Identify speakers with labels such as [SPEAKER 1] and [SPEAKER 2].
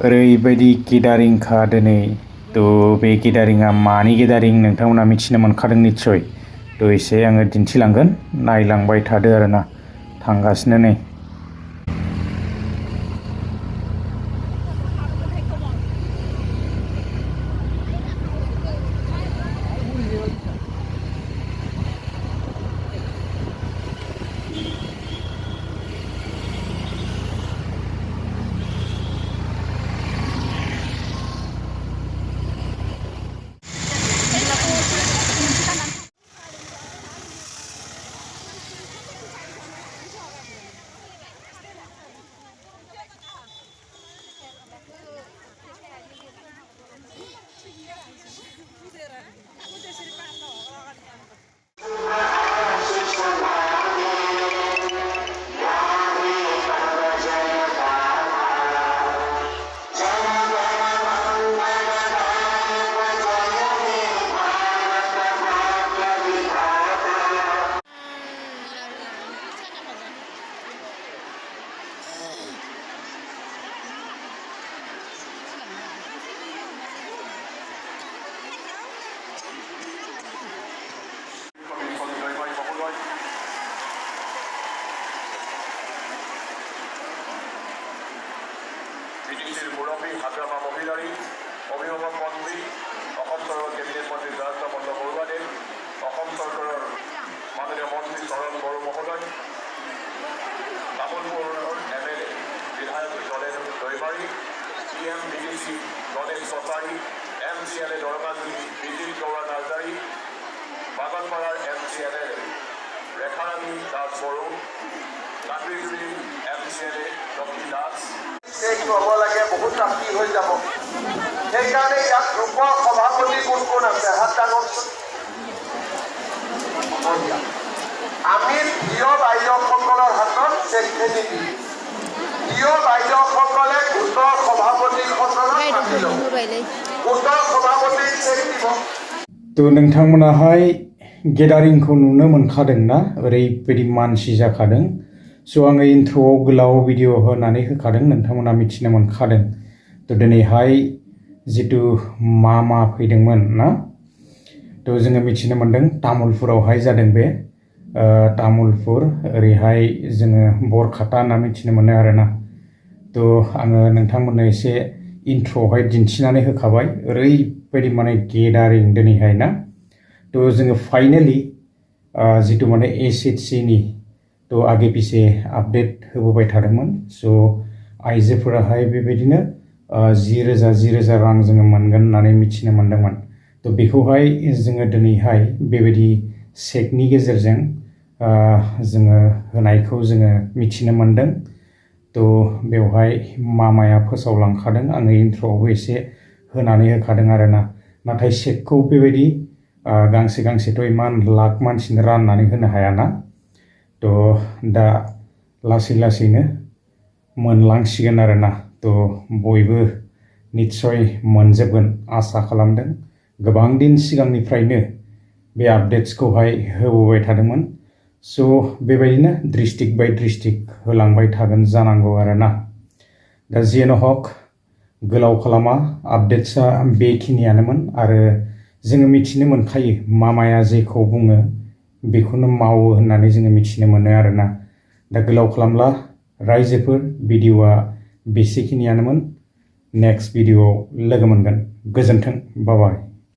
[SPEAKER 1] ओरैबायदि गेदारिंखा दिनै बे गेदारिंआ मानि गेदारिं नोंथांमोना मिथिनो मोनखादों निस्सय एसे आङो दिन्थिलांगोन नायलांबाय थादो आरोना थांगासिनो नै
[SPEAKER 2] বিটিচিৰ মুৰব্বী হাগ্ৰামা মহিলাৰী অভিভাৱক মন্ত্ৰী অসম চৰকাৰৰ কেবিনেট মন্ত্ৰী জয়ন্ত বৰুৱাদেৱ অসম চৰকাৰৰ মাননীয় মন্ত্ৰী চৰণ বড়ো মহোদয় তামুলপুৰৰ MLA বিধায়ক জলেন দৈমাৰী PMDDC গণেশ কছাৰী MCLA দৰকাজুলি বিজিত গৌৰা নাৰ্জাৰী বাগানপাৰাৰ MCLA ৰেখাৰাণী দাস বড়ো কাকৰিজুলি MCLA লক্ষী দাস হ'ব লাগে বহুত ৰাতি হৈ যাব সেইকাৰণে ইয়াত গ্ৰুপৰ সভাপতি কোন কোন আছে হাত দাঙকচোন আমি প্ৰিয় বাইদেউসকলৰ হাতত চেকখিনি দিম প্ৰিয় বাইদেউসকলে গোটৰ সভাপতিসকলক মাতি ল'ব গোটৰ সভাপতিক চেক দিব
[SPEAKER 1] नोंथांमोनाहाय गेदारिंखौ नुनो मोनखादोंना ओरैबायदि मानसि जाखादों आङो इन्ट्र'आव गोलाव भिडिअ होनानै होखादों नोंथांमोना मिथिनो मोनखादों दिनैहाय जितु मा फैदोंमोन ना जोङो मिथिनो मोनदों तामुलपुरावहाय जादों बे तामुलपुर ओरैहाय जोङो बरखाता होनना मिथिनो मोनो आरोना आङो नोंथांमोननो एसे इन्ट्र'आवहाय दिन्थिनानै होखाबाय ओरैबायदि माने गेदारिं दिनैहाय ना जोङो फाइनेलि जितु माने SHC नि आगे पिछे आपडेट होबोबाय थादोंमोन आइजोफोराहाय बेबायदिनो 10,000 रां जोङो मोनगोन होननानै मिथिनो मोनदोंमोन बेखौहाय जोङो दिनैहाय बेबायदि चेकनि गेजेरजों जोङो होनायखौ जोङो मिथिनो मोनदों बेवहाय मामाया फोसावलांखादों आङो इन्ट्र'आवबो एसे होनानै होखादों आरोना नाथाय चेकखौ बेबायदि गांसेथ' इमान लाख मानसिनो राननानै होनो हायाना दा लासै लासैनो मोनलांसिगोन आरोना बयबो निस्सय मोनजोबगोन आसा खालामदों गोबां दिन सिगांनिफ्रायनो बे आपडेट्सखौहाय होबोबाय थादोंमोन बेबायदिनो डिस्ट्रिक्ट बाय डिस्ट्रिक्ट होलांबाय थागोन जानांगौ आरोना दा जियानो हक गोलाव खालामा आपडेट्सआ बेखिनियानोमोन आरो जोङो मिथिनो मोनखायो मामाया जेखौ बुङो बेखौनो मावो होननानै जोङो मिथिनो मोनो आरोना दा गोलाव खालामला रायजोफोर भिडिअआ बेसेखिनियानोमोन नेक्स्ट भिडिअआव लोगो मोनगोन गोजोन्थों बाय